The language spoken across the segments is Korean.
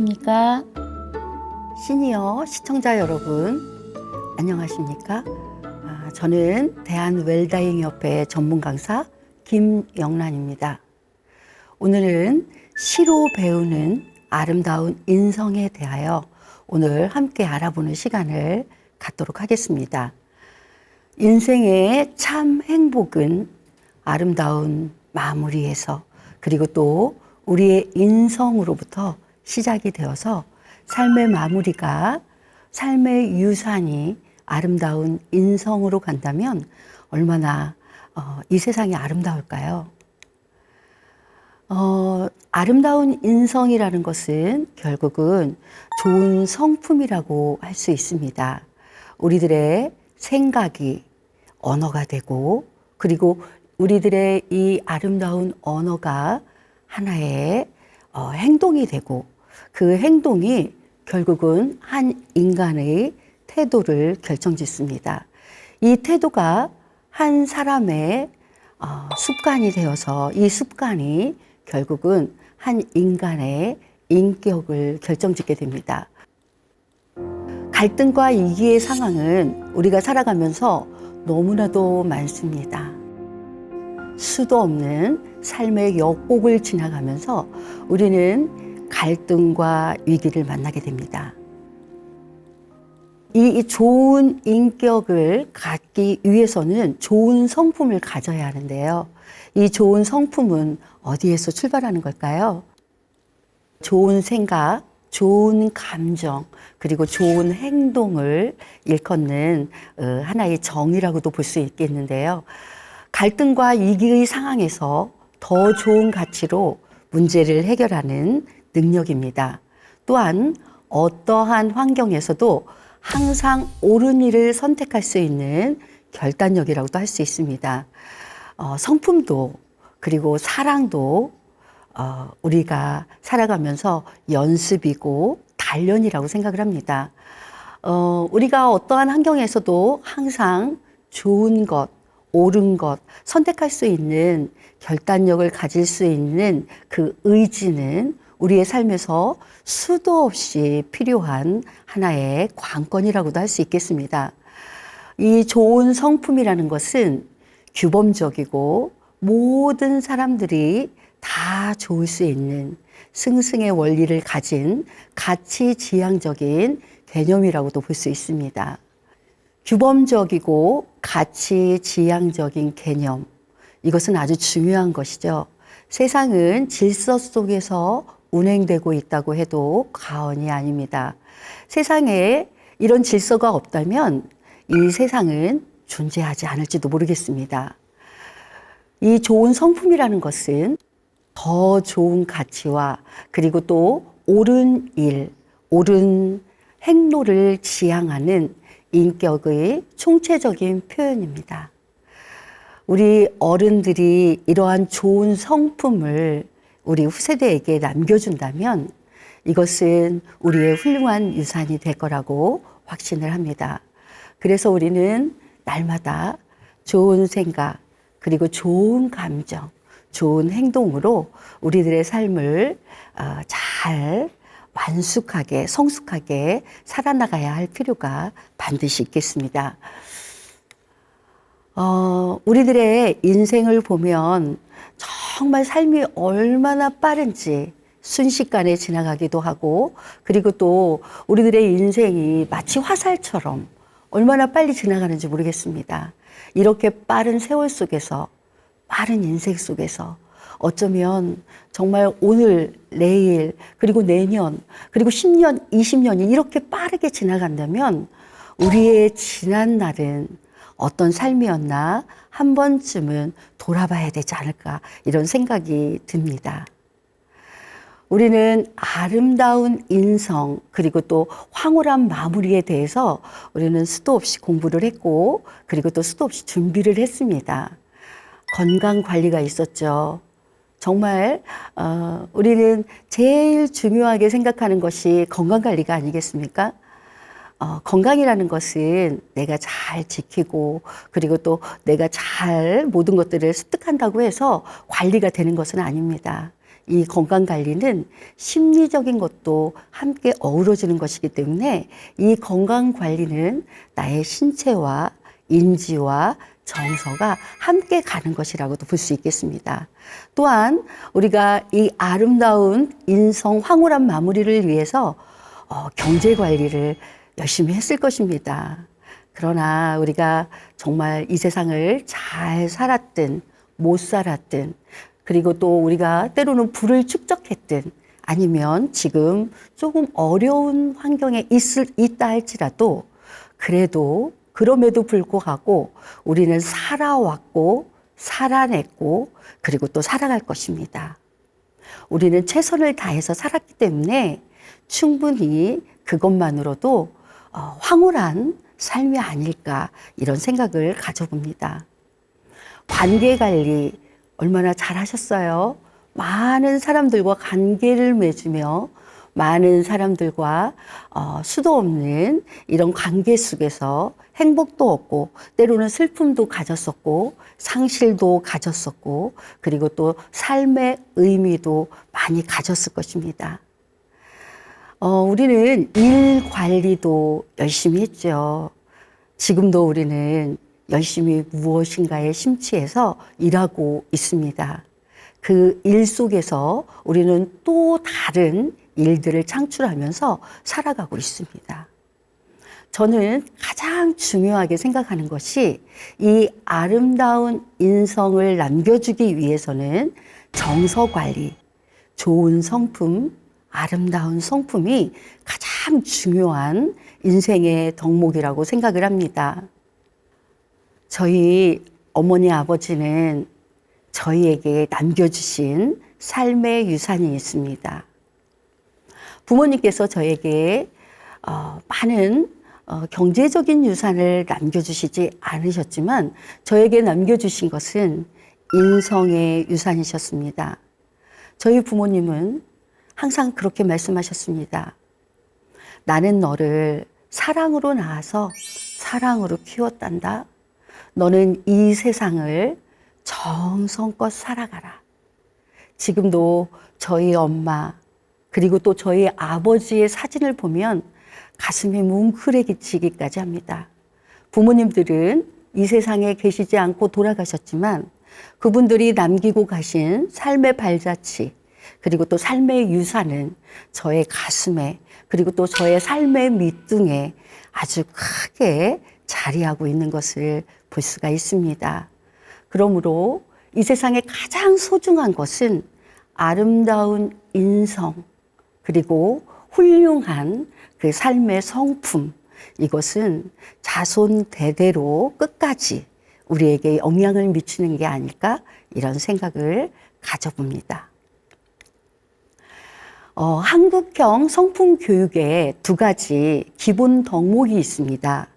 안녕하십니까? 시니어 시청자 여러분, 안녕하십니까? 저는 대한웰다잉협회 전문 강사 김영란입니다. 오늘은 시로 배우는 아름다운 인성에 대하여 오늘 함께 알아보는 시간을 갖도록 하겠습니다. 인생의 참 행복은 아름다운 마무리에서, 그리고 또 우리의 인성으로부터 시작이 되어서 삶의 마무리가, 삶의 유산이 아름다운 인성으로 간다면 얼마나 이 세상이 아름다울까요? 아름다운 인성이라는 것은 결국은 좋은 성품이라고 할 수 있습니다. 우리들의 생각이 언어가 되고, 그리고 우리들의 이 아름다운 언어가 하나의 행동이 되고, 그 행동이 결국은 한 인간의 태도를 결정짓습니다. 이 태도가 한 사람의 습관이 되어서 이 습관이 결국은 한 인간의 인격을 결정짓게 됩니다. 갈등과 위기의 상황은 우리가 살아가면서 너무나도 많습니다. 수도 없는 삶의 역곡을 지나가면서 우리는 갈등과 위기를 만나게 됩니다. 이 좋은 인격을 갖기 위해서는 좋은 성품을 가져야 하는데요. 이 좋은 성품은 어디에서 출발하는 걸까요? 좋은 생각, 좋은 감정, 그리고 좋은 행동을 일컫는 하나의 정의라고도 볼 수 있겠는데요. 갈등과 위기의 상황에서 더 좋은 가치로 문제를 해결하는 능력입니다. 또한 어떠한 환경에서도 항상 옳은 일을 선택할 수 있는 결단력이라고도 할 수 있습니다. 성품도, 그리고 사랑도 우리가 살아가면서 연습이고 단련이라고 생각을 합니다. 우리가 어떠한 환경에서도 항상 좋은 것, 옳은 것 선택할 수 있는 결단력을 가질 수 있는 그 의지는 우리의 삶에서 수도 없이 필요한 하나의 관건이라고도 할 수 있겠습니다. 이 좋은 성품이라는 것은 규범적이고 모든 사람들이 다 좋을 수 있는 승승의 원리를 가진 가치지향적인 개념이라고도 볼 수 있습니다. 규범적이고 가치지향적인 개념, 이것은 아주 중요한 것이죠. 세상은 질서 속에서 운행되고 있다고 해도 과언이 아닙니다. 세상에 이런 질서가 없다면 이 세상은 존재하지 않을지도 모르겠습니다. 이 좋은 성품이라는 것은 더 좋은 가치와, 그리고 또 옳은 일, 옳은 행로를 지향하는 인격의 총체적인 표현입니다. 우리 어른들이 이러한 좋은 성품을 우리 후세대에게 남겨준다면 이것은 우리의 훌륭한 유산이 될 거라고 확신을 합니다. 그래서 우리는 날마다 좋은 생각, 그리고 좋은 감정, 좋은 행동으로 우리들의 삶을 잘 완숙하게, 성숙하게 살아나가야 할 필요가 반드시 있겠습니다. 우리들의 인생을 보면 정말 삶이 얼마나 빠른지 순식간에 지나가기도 하고, 그리고 또 우리들의 인생이 마치 화살처럼 얼마나 빨리 지나가는지 모르겠습니다. 이렇게 빠른 세월 속에서, 빠른 인생 속에서 어쩌면 정말 오늘, 내일, 그리고 내년, 그리고 10년, 20년이 이렇게 빠르게 지나간다면 우리의 지난 날은 어떤 삶이었나 한 번쯤은 돌아봐야 되지 않을까, 이런 생각이 듭니다. 우리는 아름다운 인성, 그리고 또 황홀한 마무리에 대해서 우리는 수도 없이 공부를 했고, 그리고 또 수도 없이 준비를 했습니다. 건강 관리가 있었죠. 정말 우리는 제일 중요하게 생각하는 것이 건강 관리가 아니겠습니까? 건강이라는 것은 내가 잘 지키고, 그리고 또 내가 잘 모든 것들을 습득한다고 해서 관리가 되는 것은 아닙니다. 이 건강 관리는 심리적인 것도 함께 어우러지는 것이기 때문에 이 건강 관리는 나의 신체와 인지와 정서가 함께 가는 것이라고도 볼 수 있겠습니다. 또한 우리가 이 아름다운 인성 황홀한 마무리를 위해서 경제 관리를 열심히 했을 것입니다. 그러나 우리가 정말 이 세상을 잘 살았든 못 살았든, 그리고 또 우리가 때로는 부를 축적했든, 아니면 지금 조금 어려운 환경에 있다 할지라도, 그럼에도 불구하고 우리는 살아왔고 살아냈고 그리고 또 살아갈 것입니다. 우리는 최선을 다해서 살았기 때문에 충분히 그것만으로도 황홀한 삶이 아닐까, 이런 생각을 가져봅니다. 관계 관리 얼마나 잘하셨어요? 많은 사람들과 관계를 맺으며 많은 사람들과 수도 없는 이런 관계 속에서 행복도 얻고 때로는 슬픔도 가졌었고 상실도 가졌었고 그리고 또 삶의 의미도 많이 가졌을 것입니다. 우리는 일 관리도 열심히 했죠. 지금도 우리는 열심히 무엇인가에 심취해서 일하고 있습니다. 그 일 속에서 우리는 또 다른 일들을 창출하면서 살아가고 있습니다. 저는 가장 중요하게 생각하는 것이 이 아름다운 인성을 남겨주기 위해서는 정서 관리, 좋은 성품, 아름다운 성품이 가장 중요한 인생의 덕목이라고 생각을 합니다. 저희 어머니 아버지는 저희에게 남겨주신 삶의 유산이 있습니다. 부모님께서 저에게 많은 경제적인 유산을 남겨주시지 않으셨지만 저에게 남겨주신 것은 인성의 유산이셨습니다. 저희 부모님은 항상 그렇게 말씀하셨습니다. 나는 너를 사랑으로 낳아서 사랑으로 키웠단다. 너는 이 세상을 정성껏 살아가라. 지금도 저희 엄마 그리고 또 저희 아버지의 사진을 보면 가슴이 뭉클해지기까지 합니다. 부모님들은 이 세상에 계시지 않고 돌아가셨지만 그분들이 남기고 가신 삶의 발자취 그리고 또 삶의 유산은 저의 가슴에 그리고 또 저의 삶의 밑둥에 아주 크게 자리하고 있는 것을 볼 수가 있습니다. 그러므로 이 세상에 가장 소중한 것은 아름다운 인성 그리고 훌륭한 그 삶의 성품, 이것은 자손 대대로 끝까지 우리에게 영향을 미치는 게 아닐까, 이런 생각을 가져봅니다. 한국형 성품 교육에 두 가지 기본 덕목이 있습니다.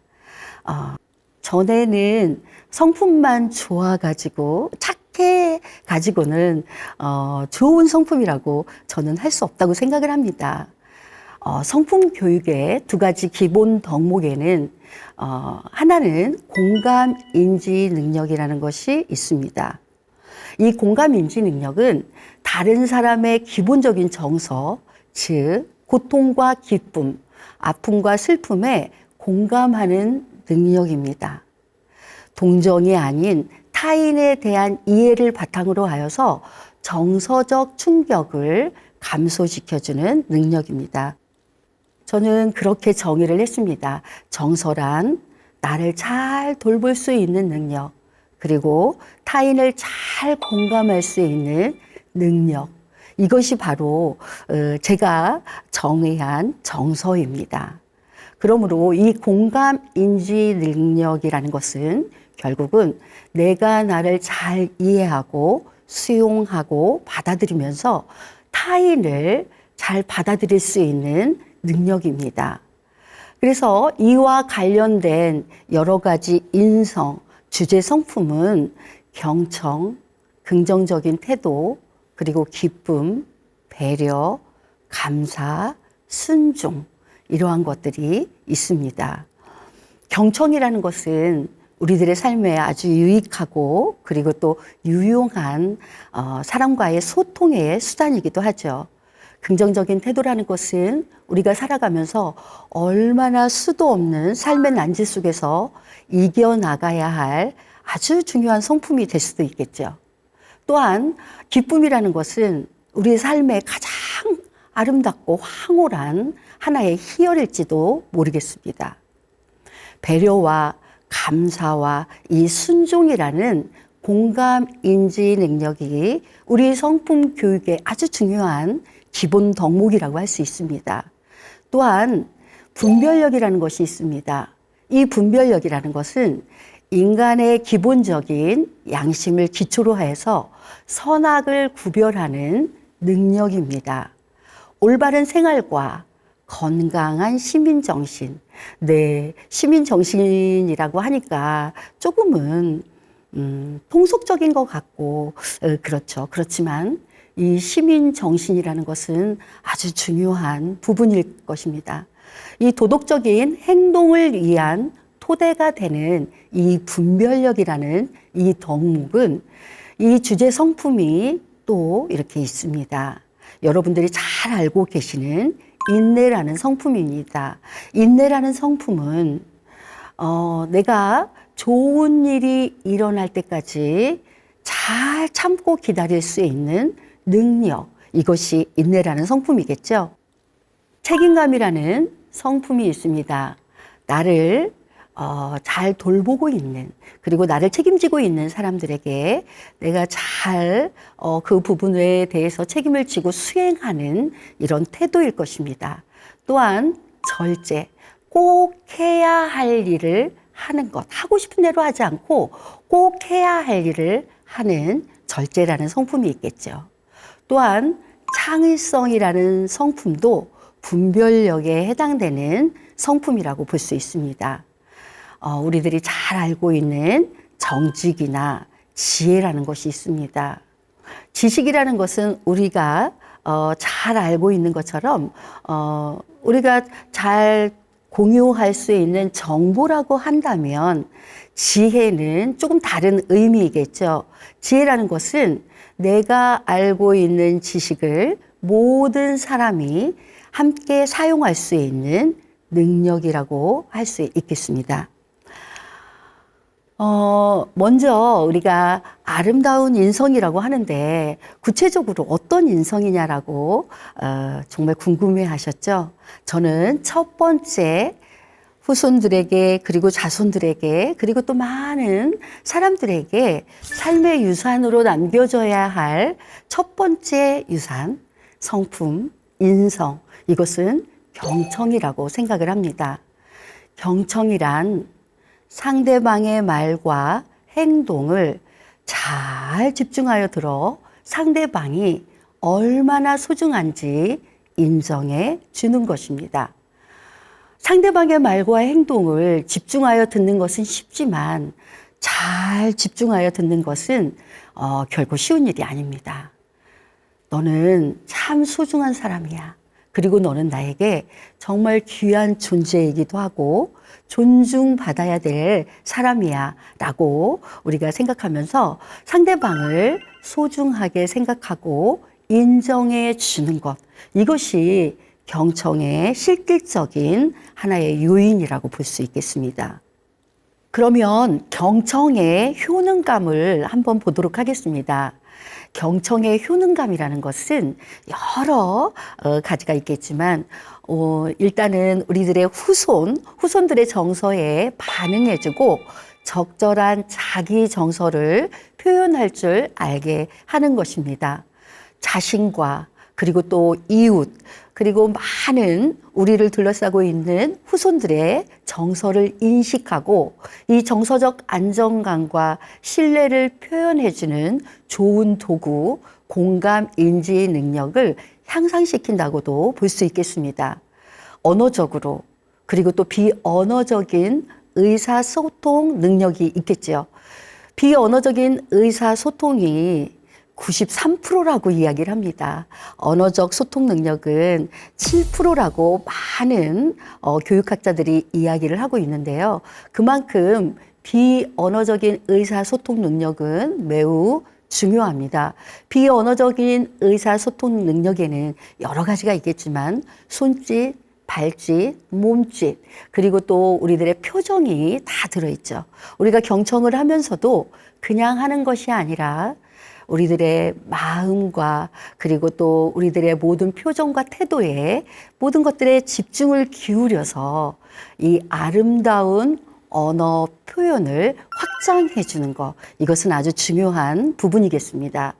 전에는 성품만 좋아가지고 착해가지고는 좋은 성품이라고 저는 할 수 없다고 생각을 합니다. 성품 교육의 두 가지 기본 덕목에는 하나는 공감 인지 능력이라는 것이 있습니다. 이 공감 인지 능력은 다른 사람의 기본적인 정서, 즉 고통과 기쁨, 아픔과 슬픔에 공감하는 능력입니다. 동정이 아닌 타인에 대한 이해를 바탕으로 하여서 정서적 충격을 감소시켜주는 능력입니다. 저는 그렇게 정의를 했습니다. 정서란 나를 잘 돌볼 수 있는 능력, 그리고 타인을 잘 공감할 수 있는 능력, 이것이 바로 제가 정의한 정서입니다. 그러므로 이 공감 인지 능력이라는 것은 결국은 내가 나를 잘 이해하고 수용하고 받아들이면서 타인을 잘 받아들일 수 있는 능력입니다. 그래서 이와 관련된 여러 가지 인성, 주제 성품은 경청, 긍정적인 태도, 그리고 기쁨, 배려, 감사, 순종, 이러한 것들이 있습니다. 경청이라는 것은 우리들의 삶에 아주 유익하고 그리고 또 유용한 사람과의 소통의 수단이기도 하죠. 긍정적인 태도라는 것은 우리가 살아가면서 얼마나 수도 없는 삶의 난지 속에서 이겨나가야 할 아주 중요한 성품이 될 수도 있겠죠. 또한 기쁨이라는 것은 우리 삶의 가장 아름답고 황홀한 하나의 희열일지도 모르겠습니다. 배려와 감사와 이 순종이라는 공감 인지 능력이 우리 성품 교육의 아주 중요한 기본 덕목이라고 할 수 있습니다. 또한 분별력이라는 것이 있습니다. 이 분별력이라는 것은 인간의 기본적인 양심을 기초로 해서 선악을 구별하는 능력입니다. 올바른 생활과 건강한 시민정신. 네, 시민정신이라고 하니까 조금은 통속적인 것 같고 그렇죠. 그렇지만 이 시민정신이라는 것은 아주 중요한 부분일 것입니다. 이 도덕적인 행동을 위한 토대가 되는 이 분별력이라는 이 덕목은 이 주제 성품이 또 이렇게 있습니다. 여러분들이 잘 알고 계시는 인내라는 성품입니다. 인내라는 성품은 내가 좋은 일이 일어날 때까지 잘 참고 기다릴 수 있는 능력, 이것이 인내라는 성품이겠죠. 책임감이라는 성품이 있습니다. 나를 잘 돌보고 있는, 그리고 나를 책임지고 있는 사람들에게 내가 잘 그 부분에 대해서 책임을 지고 수행하는 이런 태도일 것입니다. 또한 절제, 꼭 해야 할 일을 하는 것, 하고 싶은 대로 하지 않고 꼭 해야 할 일을 하는 절제라는 성품이 있겠죠. 또한 창의성이라는 성품도 분별력에 해당되는 성품이라고 볼 수 있습니다. 우리들이 잘 알고 있는 정직이나 지혜라는 것이 있습니다. 지식이라는 것은 우리가 잘 알고 있는 것처럼 우리가 잘 공유할 수 있는 정보라고 한다면 지혜는 조금 다른 의미이겠죠. 지혜라는 것은 내가 알고 있는 지식을 모든 사람이 함께 사용할 수 있는 능력이라고 할 수 있겠습니다. 먼저 우리가 아름다운 인성이라고 하는데 구체적으로 어떤 인성이냐라고 정말 궁금해 하셨죠? 저는 첫 번째 후손들에게 그리고 자손들에게 그리고 또 많은 사람들에게 삶의 유산으로 남겨져야 할 첫 번째 유산, 성품, 인성, 이것은 경청이라고 생각을 합니다. 경청이란 상대방의 말과 행동을 잘 집중하여 들어 상대방이 얼마나 소중한지 인정해 주는 것입니다. 상대방의 말과 행동을 집중하여 듣는 것은 쉽지만 잘 집중하여 듣는 것은 결코 쉬운 일이 아닙니다. 너는 참 소중한 사람이야. 그리고 너는 나에게 정말 귀한 존재이기도 하고 존중받아야 될 사람이야 라고 우리가 생각하면서 상대방을 소중하게 생각하고 인정해 주는 것, 이것이 경청의 실질적인 하나의 요인이라고 볼 수 있겠습니다. 그러면 경청의 효능감을 한번 보도록 하겠습니다. 경청의 효능감이라는 것은 여러 가지가 있겠지만 일단은 우리들의 후손들의 정서에 반응해주고 적절한 자기 정서를 표현할 줄 알게 하는 것입니다. 자신과 그리고 또 이웃, 그리고 많은 우리를 둘러싸고 있는 후손들의 정서를 인식하고 이 정서적 안정감과 신뢰를 표현해주는 좋은 도구, 공감 인지 능력을 향상시킨다고도 볼 수 있겠습니다. 언어적으로, 그리고 또 비언어적인 의사소통 능력이 있겠죠. 비언어적인 의사소통이 93%라고 이야기를 합니다. 언어적 소통 능력은 7%라고 많은 교육학자들이 이야기를 하고 있는데요. 그만큼 비언어적인 의사소통 능력은 매우 중요합니다. 비언어적인 의사소통 능력에는 여러 가지가 있겠지만 손짓, 발짓, 몸짓, 그리고 또 우리들의 표정이 다 들어있죠. 우리가 경청을 하면서도 그냥 하는 것이 아니라 우리들의 마음과 그리고 또 우리들의 모든 표정과 태도에 모든 것들에 집중을 기울여서 이 아름다운 언어 표현을 확장해 주는 것, 이것은 아주 중요한 부분이겠습니다.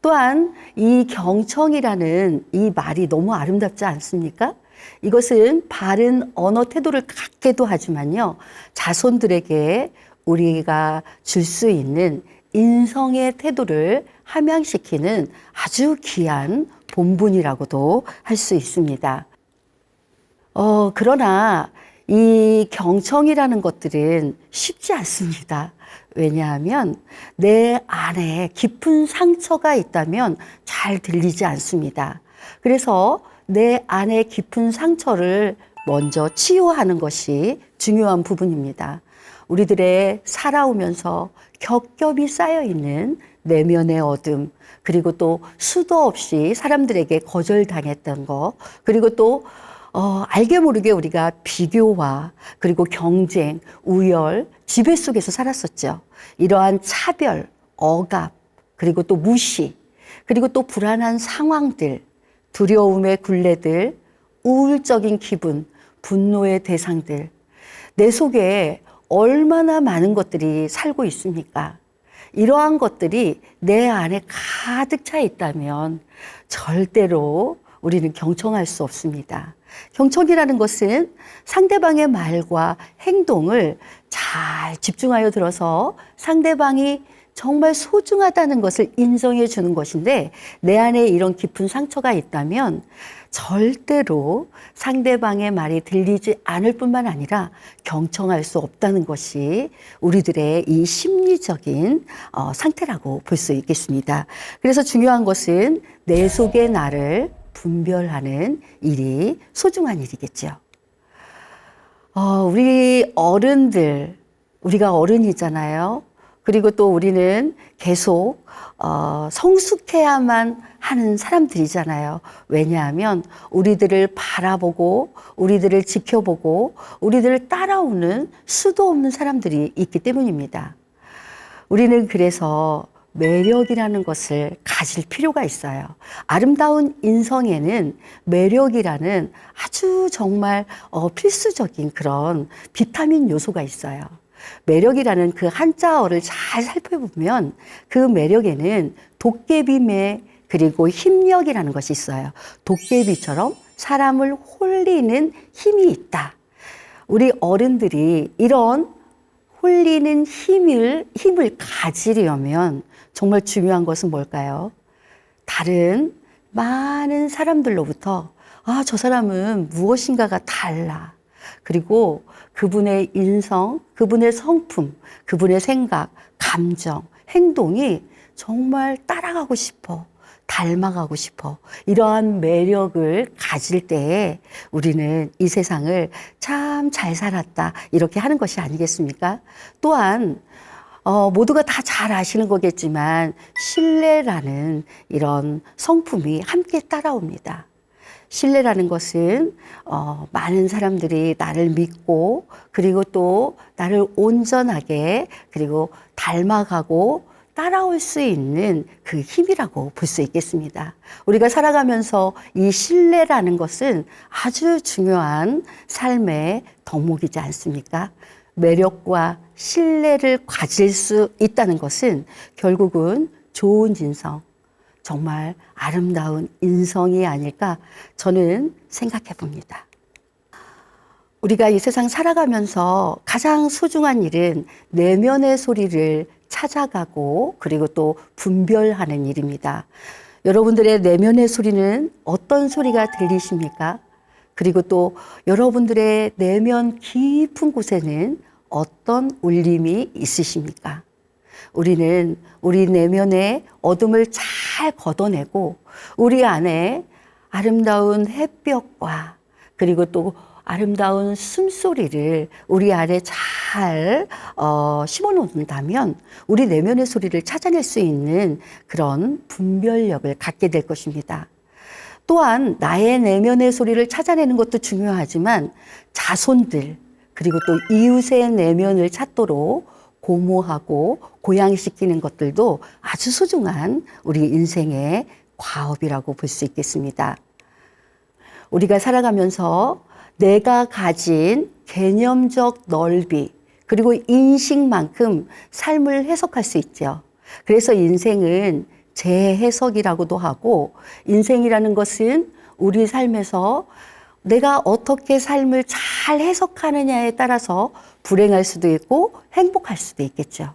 또한 이 경청이라는 이 말이 너무 아름답지 않습니까? 이것은 바른 언어 태도를 갖게도 하지만요, 자손들에게 우리가 줄 수 있는 인성의 태도를 함양시키는 아주 귀한 본분이라고도 할 수 있습니다. 그러나 이 경청이라는 것들은 쉽지 않습니다. 왜냐하면 내 안에 깊은 상처가 있다면 잘 들리지 않습니다. 그래서 내 안에 깊은 상처를 먼저 치유하는 것이 중요한 부분입니다. 우리들의 살아오면서 겹겹이 쌓여있는 내면의 어둠, 그리고 또 수도 없이 사람들에게 거절당했던 거, 그리고 또 알게 모르게 우리가 비교와 그리고 경쟁, 우열, 지배 속에서 살았었죠. 이러한 차별, 억압, 그리고 또 무시, 그리고 또 불안한 상황들, 두려움의 굴레들, 우울적인 기분, 분노의 대상들, 내 속에 얼마나 많은 것들이 살고 있습니까? 이러한 것들이 내 안에 가득 차 있다면 절대로 우리는 경청할 수 없습니다. 경청이라는 것은 상대방의 말과 행동을 잘 집중하여 들어서 상대방이 정말 소중하다는 것을 인정해 주는 것인데, 내 안에 이런 깊은 상처가 있다면 절대로 상대방의 말이 들리지 않을 뿐만 아니라 경청할 수 없다는 것이 우리들의 이 심리적인 상태라고 볼 수 있겠습니다. 그래서 중요한 것은 내 속의 나를 분별하는 일이 소중한 일이겠죠. 우리 어른들, 우리가 어른이잖아요. 그리고 또 우리는 계속 성숙해야만 하는 사람들이잖아요. 왜냐하면 우리들을 바라보고 우리들을 지켜보고 우리들을 따라오는 수도 없는 사람들이 있기 때문입니다. 우리는 그래서 매력이라는 것을 가질 필요가 있어요. 아름다운 인성에는 매력이라는 아주 정말 필수적인 그런 비타민 요소가 있어요. 매력이라는 그 한자어를 잘 살펴보면 그 매력에는 도깨비매 그리고 힘력이라는 것이 있어요. 도깨비처럼 사람을 홀리는 힘이 있다. 우리 어른들이 이런 홀리는 힘을 가지려면 정말 중요한 것은 뭘까요? 다른 많은 사람들로부터 저 사람은 무엇인가가 달라. 그리고 그분의 인성, 그분의 성품, 그분의 생각, 감정, 행동이 정말 따라가고 싶어, 닮아가고 싶어. 이러한 매력을 가질 때에 우리는 이 세상을 참 잘 살았다, 이렇게 하는 것이 아니겠습니까? 또한 모두가 다 잘 아시는 거겠지만 신뢰라는 이런 성품이 함께 따라옵니다. 신뢰라는 것은 많은 사람들이 나를 믿고 그리고 또 나를 온전하게 그리고 닮아가고 따라올 수 있는 그 힘이라고 볼 수 있겠습니다. 우리가 살아가면서 이 신뢰라는 것은 아주 중요한 삶의 덕목이지 않습니까? 매력과 신뢰를 가질 수 있다는 것은 결국은 좋은 인성, 정말 아름다운 인성이 아닐까 저는 생각해 봅니다. 우리가 이 세상 살아가면서 가장 소중한 일은 내면의 소리를 찾아가고 그리고 또 분별하는 일입니다. 여러분들의 내면의 소리는 어떤 소리가 들리십니까? 그리고 또 여러분들의 내면 깊은 곳에는 어떤 울림이 있으십니까? 우리는 우리 내면의 어둠을 잘 걷어내고 우리 안에 아름다운 햇볕과 그리고 또 아름다운 숨소리를 우리 안에 잘 잘 심어 놓는다면 우리 내면의 소리를 찾아낼 수 있는 그런 분별력을 갖게 될 것입니다. 또한 나의 내면의 소리를 찾아내는 것도 중요하지만 자손들 그리고 또 이웃의 내면을 찾도록 고모하고 고양시키는 것들도 아주 소중한 우리 인생의 과업이라고 볼 수 있겠습니다. 우리가 살아가면서 내가 가진 개념적 넓이 그리고 인식만큼 삶을 해석할 수 있죠. 그래서 인생은 재해석이라고도 하고 인생이라는 것은 우리 삶에서 내가 어떻게 삶을 잘 해석하느냐에 따라서 불행할 수도 있고 행복할 수도 있겠죠.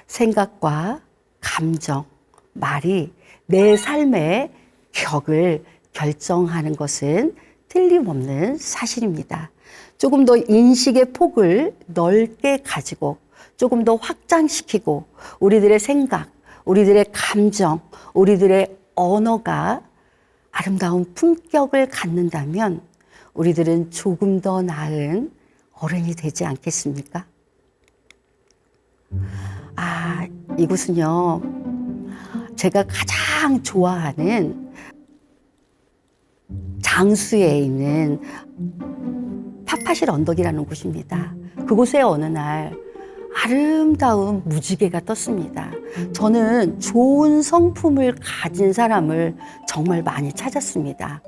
생각과 감정, 말이 내 삶의 격을 결정하는 것은 틀림없는 사실입니다. 조금 더 인식의 폭을 넓게 가지고 조금 더 확장시키고 우리들의 생각, 우리들의 감정, 우리들의 언어가 아름다운 품격을 갖는다면 우리들은 조금 더 나은 어른이 되지 않겠습니까? 이곳은요, 제가 가장 좋아하는 장수에 있는 파파실 언덕이라는 곳입니다. 그곳에 어느 날 아름다운 무지개가 떴습니다. 저는 좋은 성품을 가진 사람을 정말 많이 찾았습니다.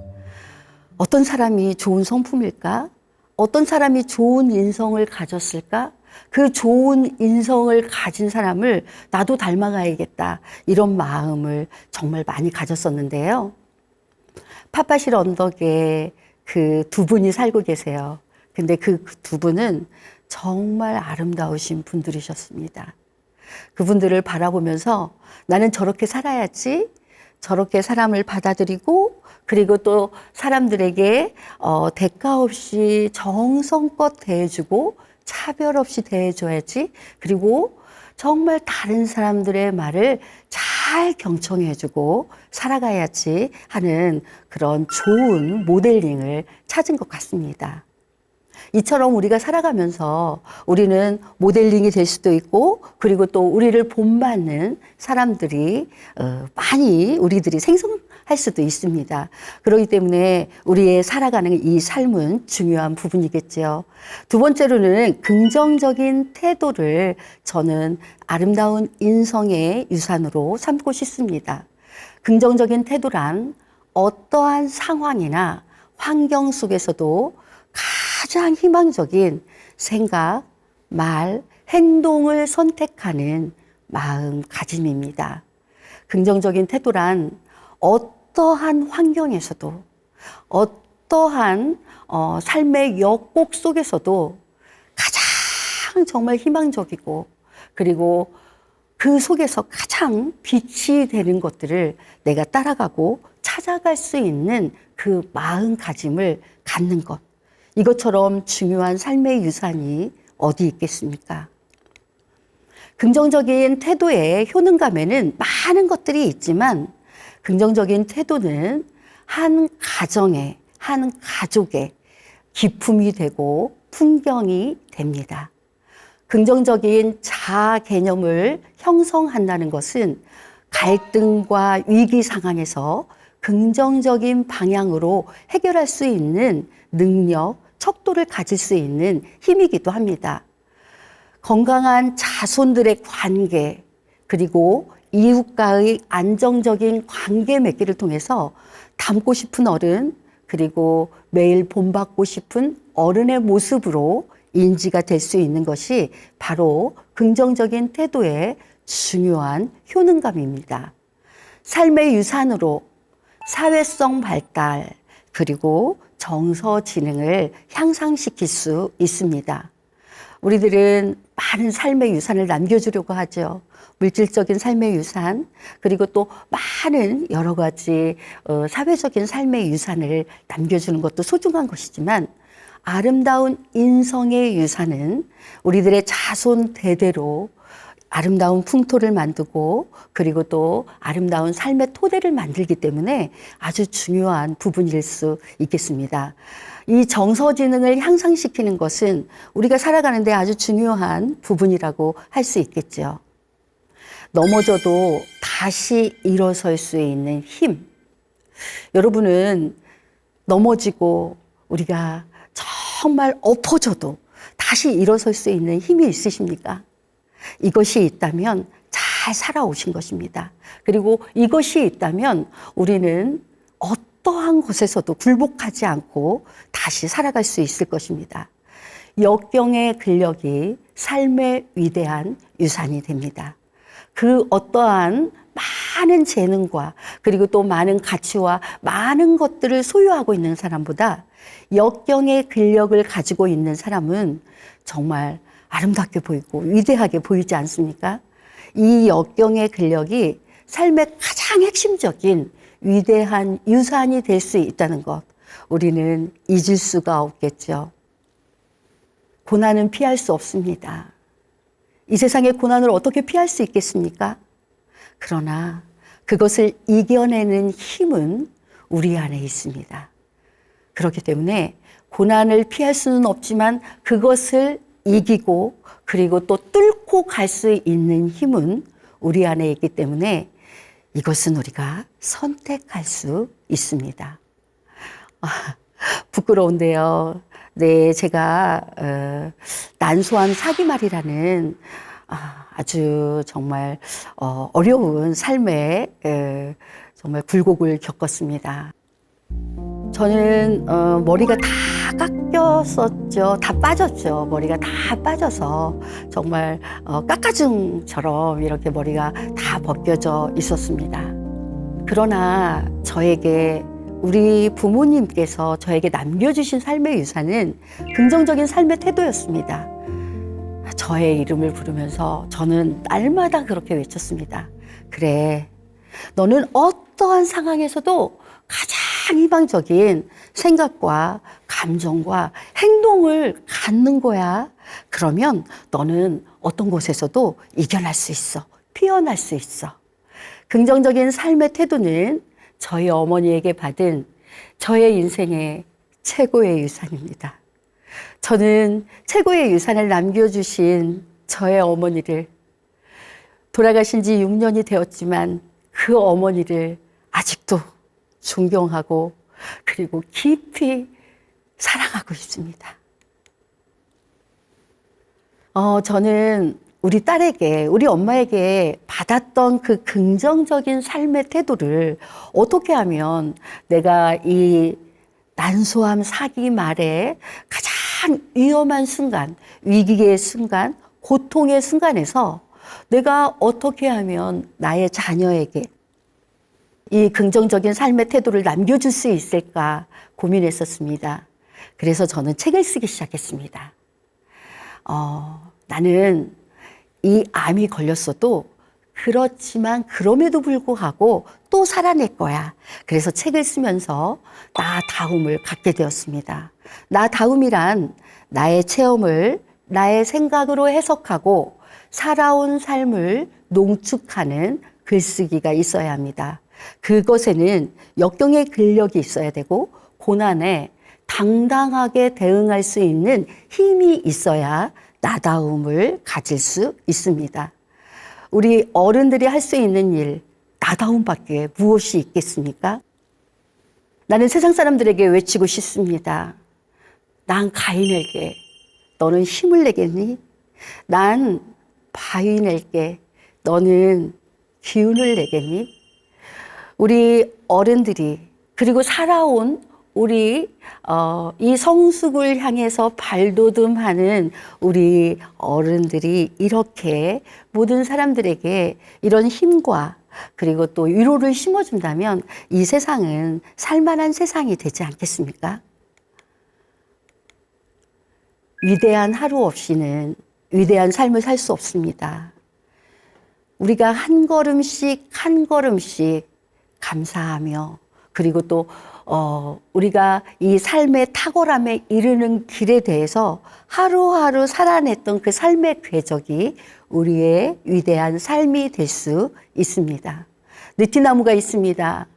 어떤 사람이 좋은 성품일까? 어떤 사람이 좋은 인성을 가졌을까? 그 좋은 인성을 가진 사람을 나도 닮아가야겠다. 이런 마음을 정말 많이 가졌었는데요. 파파실 언덕에 그 두 분이 살고 계세요. 근데 그 두 분은 정말 아름다우신 분들이셨습니다. 그분들을 바라보면서 나는 저렇게 살아야지, 저렇게 사람을 받아들이고 그리고 또 사람들에게 대가 없이 정성껏 대해주고 차별 없이 대해줘야지, 그리고 정말 다른 사람들의 말을 잘 경청해주고 살아가야지 하는 그런 좋은 모델링을 찾은 것 같습니다. 이처럼 우리가 살아가면서 우리는 모델링이 될 수도 있고 그리고 또 우리를 본받는 사람들이 많이 우리들이 생성할 수도 있습니다. 그렇기 때문에 우리의 살아가는 이 삶은 중요한 부분이겠죠. 두 번째로는 긍정적인 태도를 저는 아름다운 인성의 유산으로 삼고 싶습니다. 긍정적인 태도란 어떠한 상황이나 환경 속에서도 가장 희망적인 생각, 말, 행동을 선택하는 마음가짐입니다. 긍정적인 태도란 어떠한 환경에서도 어떠한 삶의 역곡 속에서도 가장 정말 희망적이고 그리고 그 속에서 가장 빛이 되는 것들을 내가 따라가고 찾아갈 수 있는 그 마음가짐을 갖는 것. 이것처럼 중요한 삶의 유산이 어디 있겠습니까? 긍정적인 태도의 효능감에는 많은 것들이 있지만 긍정적인 태도는 한 가정의, 한 가족의 기품이 되고 풍경이 됩니다. 긍정적인 자아 개념을 형성한다는 것은 갈등과 위기 상황에서 긍정적인 방향으로 해결할 수 있는 능력, 척도를 가질 수 있는 힘이기도 합니다. 건강한 자손들의 관계, 그리고 이웃과의 안정적인 관계 맺기를 통해서 닮고 싶은 어른, 그리고 매일 본받고 싶은 어른의 모습으로 인지가 될 수 있는 것이 바로 긍정적인 태도의 중요한 효능감입니다. 삶의 유산으로 사회성 발달, 그리고 정서 지능을 향상시킬 수 있습니다. 우리들은 많은 삶의 유산을 남겨주려고 하죠. 물질적인 삶의 유산, 그리고 또 많은 여러 가지 사회적인 삶의 유산을 남겨주는 것도 소중한 것이지만 아름다운 인성의 유산은 우리들의 자손 대대로 아름다운 풍토를 만들고 그리고 또 아름다운 삶의 토대를 만들기 때문에 아주 중요한 부분일 수 있겠습니다. 이 정서 지능을 향상시키는 것은 우리가 살아가는데 아주 중요한 부분이라고 할 수 있겠죠. 넘어져도 다시 일어설 수 있는 힘. 여러분은 넘어지고 우리가 정말 엎어져도 다시 일어설 수 있는 힘이 있으십니까? 이것이 있다면 잘 살아오신 것입니다. 그리고 이것이 있다면 우리는 어떠한 곳에서도 굴복하지 않고 다시 살아갈 수 있을 것입니다. 역경의 근력이 삶의 위대한 유산이 됩니다. 그 어떠한 많은 재능과 그리고 또 많은 가치와 많은 것들을 소유하고 있는 사람보다 역경의 근력을 가지고 있는 사람은 정말 아름답게 보이고 위대하게 보이지 않습니까? 이 역경의 근력이 삶의 가장 핵심적인 위대한 유산이 될 수 있다는 것, 우리는 잊을 수가 없겠죠. 고난은 피할 수 없습니다. 이 세상의 고난을 어떻게 피할 수 있겠습니까? 그러나 그것을 이겨내는 힘은 우리 안에 있습니다. 그렇기 때문에 고난을 피할 수는 없지만 그것을 이기고 그리고 또 뚫고 갈 수 있는 힘은 우리 안에 있기 때문에 이것은 우리가 선택할 수 있습니다. 부끄러운데요. 네, 제가 난소암 사기말이라는 아주 정말 어려운 삶의 정말 굴곡을 겪었습니다. 저는 머리가 다 깎였었죠. 다 빠졌죠. 머리가 다 빠져서 정말 깎아중처럼 이렇게 머리가 다 벗겨져 있었습니다. 그러나 저에게 우리 부모님께서 저에게 남겨주신 삶의 유산은 긍정적인 삶의 태도였습니다. 저의 이름을 부르면서 저는 날마다 그렇게 외쳤습니다. 그래, 너는 어떠한 상황에서도 가장 희망적인 생각과 감정과 행동을 갖는 거야. 그러면 너는 어떤 곳에서도 이겨낼 수 있어. 피어날 수 있어. 긍정적인 삶의 태도는 저희 어머니에게 받은 저의 인생의 최고의 유산입니다. 저는 최고의 유산을 남겨주신 저의 어머니를, 돌아가신 지 6년이 되었지만 그 어머니를 아직도 존경하고 그리고 깊이 사랑하고 있습니다. 저는 우리 딸에게, 우리 엄마에게 받았던 그 긍정적인 삶의 태도를 어떻게 하면 내가 이 난소암 사기 말에 가장 위험한 순간, 위기의 순간, 고통의 순간에서 내가 어떻게 하면 나의 자녀에게 이 긍정적인 삶의 태도를 남겨줄 수 있을까 고민했었습니다. 그래서 저는 책을 쓰기 시작했습니다. 나는 이 암이 걸렸어도 그렇지만 그럼에도 불구하고 또 살아낼 거야. 그래서 책을 쓰면서 나다움을 갖게 되었습니다. 나다움이란 나의 체험을 나의 생각으로 해석하고 살아온 삶을 농축하는 글쓰기가 있어야 합니다. 그것에는 역경의 근력이 있어야 되고 고난에 당당하게 대응할 수 있는 힘이 있어야 나다움을 가질 수 있습니다. 우리 어른들이 할 수 있는 일, 나다움밖에 무엇이 있겠습니까? 나는 세상 사람들에게 외치고 싶습니다. 난 가인에게, 너는 힘을 내겠니? 난 바위 낼게, 너는 기운을 내겠니? 우리 어른들이, 그리고 살아온 우리 이 성숙을 향해서 발돋움하는 우리 어른들이 이렇게 모든 사람들에게 이런 힘과 그리고 또 위로를 심어준다면 이 세상은 살만한 세상이 되지 않겠습니까? 위대한 하루 없이는 위대한 삶을 살 수 없습니다. 우리가 한 걸음씩 한 걸음씩 감사하며 그리고 또 우리가 이 삶의 탁월함에 이르는 길에 대해서 하루하루 살아냈던 그 삶의 궤적이 우리의 위대한 삶이 될 수 있습니다. 느티나무가 있습니다.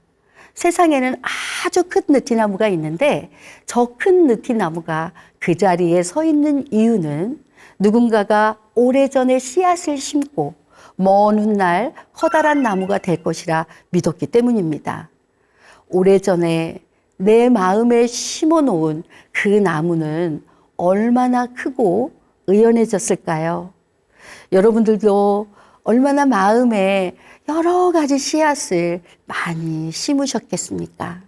세상에는 아주 큰 느티나무가 있는데 저 큰 느티나무가 그 자리에 서 있는 이유는 누군가가 오래전에 씨앗을 심고 먼 훗날 커다란 나무가 될 것이라 믿었기 때문입니다. 오래전에 내 마음에 심어놓은 그 나무는 얼마나 크고 의연해졌을까요? 여러분들도 얼마나 마음에 여러 가지 씨앗을 많이 심으셨겠습니까?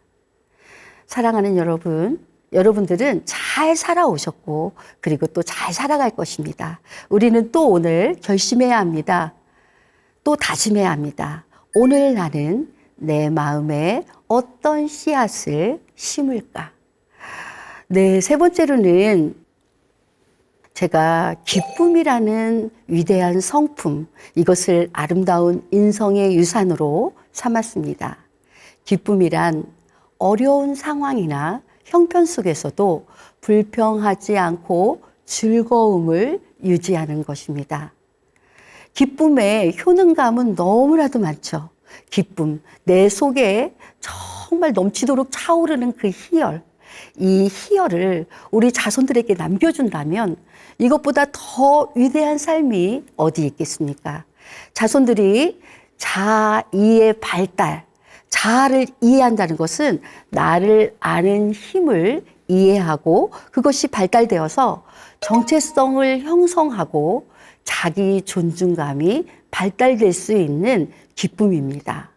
사랑하는 여러분, 여러분들은 잘 살아오셨고 그리고 또 잘 살아갈 것입니다. 우리는 또 오늘 결심해야 합니다. 또 다짐해야 합니다. 오늘 나는 내 마음에 어떤 씨앗을 심을까? 네, 세 번째로는 제가 기쁨이라는 위대한 성품, 이것을 아름다운 인성의 유산으로 삼았습니다. 기쁨이란 어려운 상황이나 형편 속에서도 불평하지 않고 즐거움을 유지하는 것입니다. 기쁨의 효능감은 너무나도 많죠. 기쁨, 내 속에 정말 넘치도록 차오르는 그 희열, 이 희열을 우리 자손들에게 남겨준다면 이것보다 더 위대한 삶이 어디 있겠습니까? 자손들이 자아의 발달, 자아를 이해한다는 것은 나를 아는 힘을 이해하고 그것이 발달되어서 정체성을 형성하고 자기 존중감이 발달될 수 있는 기쁨입니다.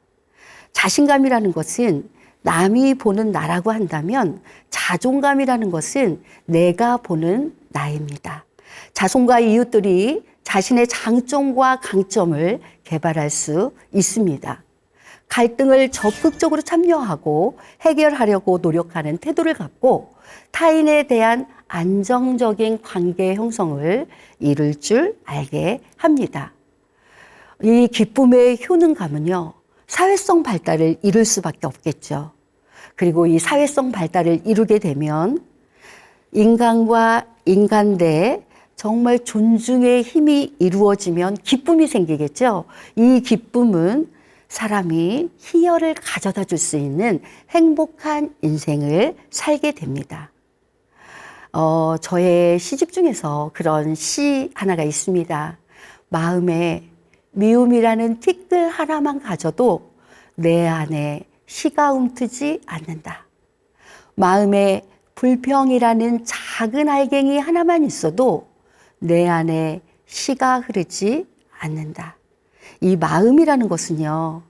자신감이라는 것은 남이 보는 나라고 한다면 자존감이라는 것은 내가 보는 나입니다. 자손과 이웃들이 자신의 장점과 강점을 개발할 수 있습니다. 갈등을 적극적으로 참여하고 해결하려고 노력하는 태도를 갖고 타인에 대한 안정적인 관계 형성을 이룰 줄 알게 합니다. 이 기쁨의 효능감은요, 사회성 발달을 이룰 수밖에 없겠죠. 그리고 이 사회성 발달을 이루게 되면 인간과 인간대 정말 존중의 힘이 이루어지면 기쁨이 생기겠죠. 이 기쁨은 사람이 희열을 가져다 줄 수 있는 행복한 인생을 살게 됩니다. 저의 시집 중에서 그런 시 하나가 있습니다. 마음에 미움이라는 티끌 하나만 가져도 내 안에 시가 움트지 않는다. 마음에 불평이라는 작은 알갱이 하나만 있어도 내 안에 시가 흐르지 않는다. 이 마음이라는 것은요,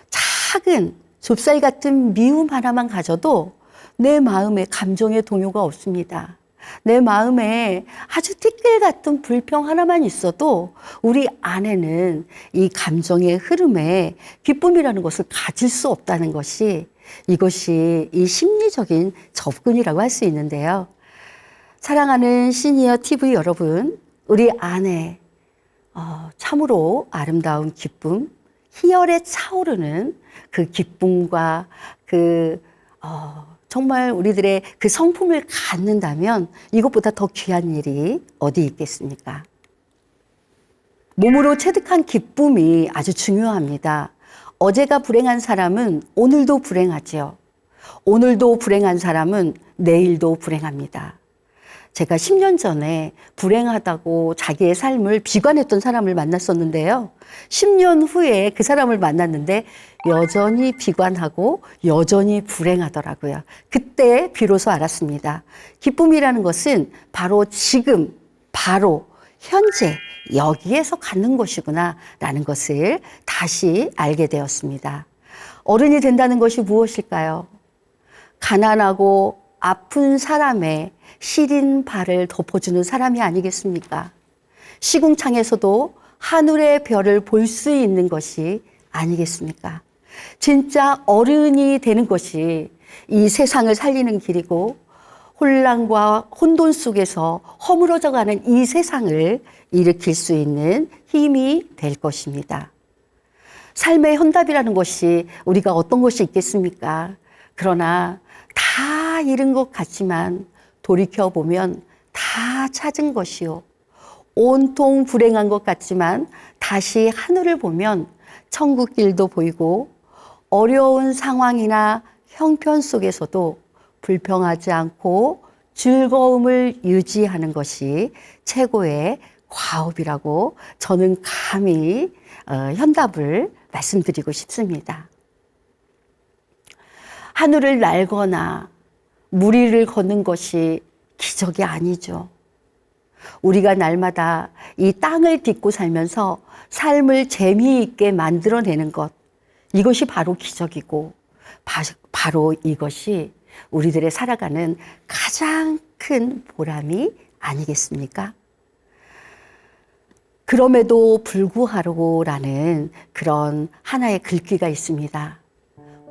작은 좁쌀 같은 미움 하나만 가져도 내 마음에 감정의 동요가 없습니다. 내 마음에 아주 티끌 같은 불평 하나만 있어도 우리 안에는 이 감정의 흐름에 기쁨이라는 것을 가질 수 없다는 것이, 이것이 이 심리적인 접근이라고 할 수 있는데요. 사랑하는 시니어 TV 여러분, 우리 안에 참으로 아름다운 기쁨, 희열에 차오르는 그 기쁨과 정말 우리들의 그 성품을 갖는다면 이것보다 더 귀한 일이 어디 있겠습니까? 몸으로 체득한 기쁨이 아주 중요합니다. 어제가 불행한 사람은 오늘도 불행하지요. 오늘도 불행한 사람은 내일도 불행합니다. 제가 10년 전에 불행하다고 자기의 삶을 비관했던 사람을 만났었는데요. 10년 후에 그 사람을 만났는데 여전히 비관하고 여전히 불행하더라고요. 그때 비로소 알았습니다. 기쁨이라는 것은 바로 지금, 바로 현재 여기에서 갖는 것이구나 라는 것을 다시 알게 되었습니다. 어른이 된다는 것이 무엇일까요? 가난하고 아픈 사람의 시린 발을 덮어주는 사람이 아니겠습니까? 시궁창에서도 하늘의 별을 볼 수 있는 것이 아니겠습니까? 진짜 어른이 되는 것이 이 세상을 살리는 길이고 혼란과 혼돈 속에서 허물어져가는 이 세상을 일으킬 수 있는 힘이 될 것입니다. 삶의 현답이라는 것이 우리가 어떤 것이 있겠습니까? 그러나 다 잃은 것 같지만 돌이켜보면 다 찾은 것이요. 온통 불행한 것 같지만 다시 하늘을 보면 천국길도 보이고 어려운 상황이나 형편 속에서도 불평하지 않고 즐거움을 유지하는 것이 최고의 과업이라고 저는 감히 현답을 말씀드리고 싶습니다. 하늘을 날거나 물 위를 걷는 것이 기적이 아니죠. 우리가 날마다 이 땅을 딛고 살면서 삶을 재미있게 만들어내는 것, 이것이 바로 기적이고 바로 이것이 우리들의 살아가는 가장 큰 보람이 아니겠습니까? 그럼에도 불구하고라는 그런 하나의 글귀가 있습니다.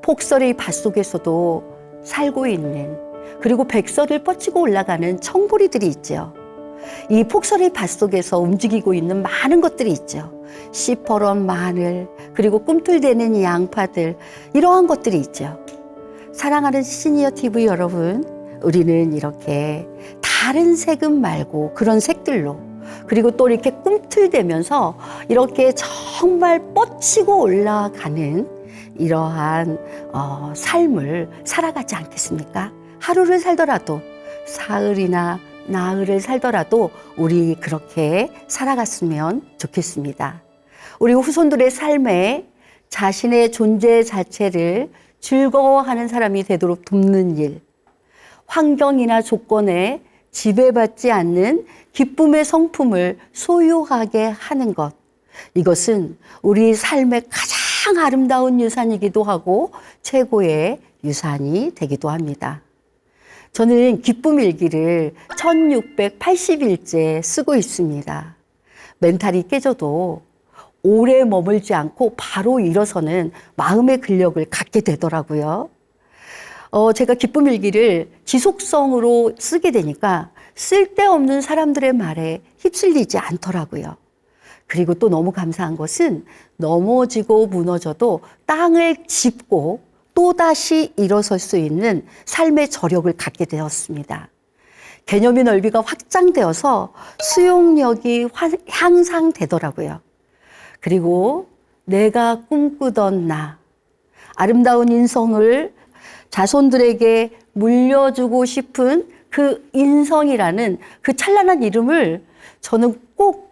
폭설의 밭속에서도 살고 있는, 그리고 백설을 뻗치고 올라가는 청보리들이 있죠. 이 폭설의 밭속에서 움직이고 있는 많은 것들이 있죠. 시퍼런 마늘, 그리고 꿈틀대는 양파들, 이러한 것들이 있죠. 사랑하는 시니어 TV 여러분, 우리는 이렇게 다른 색은 말고 그런 색들로, 그리고 또 이렇게 꿈틀대면서 이렇게 정말 뻗치고 올라가는 이러한 삶을 살아가지 않겠습니까? 하루를 살더라도, 사흘이나 나흘을 살더라도 우리 그렇게 살아갔으면 좋겠습니다. 우리 후손들의 삶에 자신의 존재 자체를 즐거워하는 사람이 되도록 돕는 일, 환경이나 조건에 지배받지 않는 기쁨의 성품을 소유하게 하는 것, 이것은 우리 삶의 가장 아름다운 유산이기도 하고 최고의 유산이 되기도 합니다. 저는 기쁨 일기를 1680일째 쓰고 있습니다. 멘탈이 깨져도 오래 머물지 않고 바로 일어서는 마음의 근력을 갖게 되더라고요. 제가 기쁨 일기를 지속성으로 쓰게 되니까 쓸데없는 사람들의 말에 휩쓸리지 않더라고요. 그리고 또 너무 감사한 것은 넘어지고 무너져도 땅을 짚고 또다시 일어설 수 있는 삶의 저력을 갖게 되었습니다. 개념의 넓이가 확장되어서 수용력이 향상되더라고요. 그리고 내가 꿈꾸던 나, 아름다운 인성을 자손들에게 물려주고 싶은 그 인성이라는 그 찬란한 이름을 저는 꼭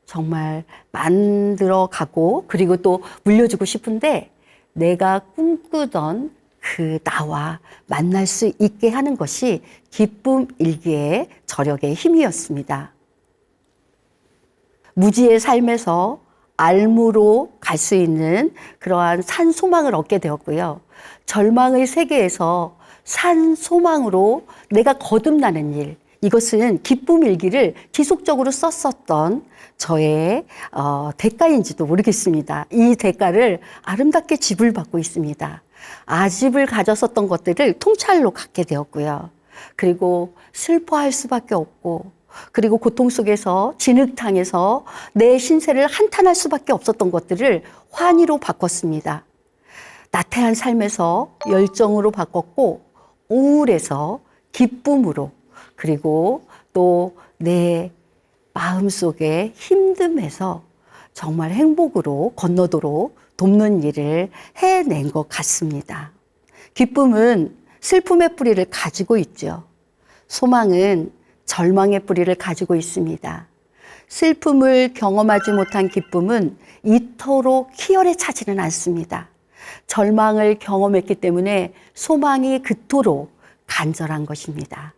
정말 만들어 가고, 그리고 또 물려주고 싶은데, 내가 꿈꾸던 그 나와 만날 수 있게 하는 것이 기쁨 일기의 저력의 힘이었습니다. 무지의 삶에서 알무로 갈 수 있는 그러한 산 소망을 얻게 되었고요. 절망의 세계에서 산 소망으로 내가 거듭나는 일, 이것은 기쁨 일기를 지속적으로 썼었던 저의 대가인지도 모르겠습니다. 이 대가를 아름답게 지불받고 있습니다. 아집을 가졌었던 것들을 통찰로 갖게 되었고요. 그리고 슬퍼할 수밖에 없고, 그리고 고통 속에서 진흙탕에서 내 신세를 한탄할 수밖에 없었던 것들을 환희로 바꿨습니다. 나태한 삶에서 열정으로 바꿨고, 우울에서 기쁨으로, 그리고 또 내 마음속에 힘듦에서 정말 행복으로 건너도록 돕는 일을 해낸 것 같습니다. 기쁨은 슬픔의 뿌리를 가지고 있죠. 소망은 절망의 뿌리를 가지고 있습니다. 슬픔을 경험하지 못한 기쁨은 이토록 희열에 차지는 않습니다. 절망을 경험했기 때문에 소망이 그토록 간절한 것입니다.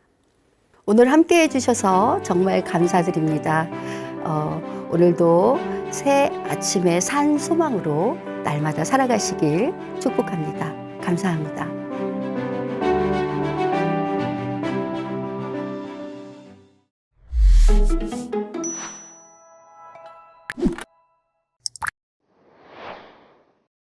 오늘 함께 해주셔서 정말 감사드립니다. 오늘도 새 아침의 산 소망으로 날마다 살아가시길 축복합니다. 감사합니다.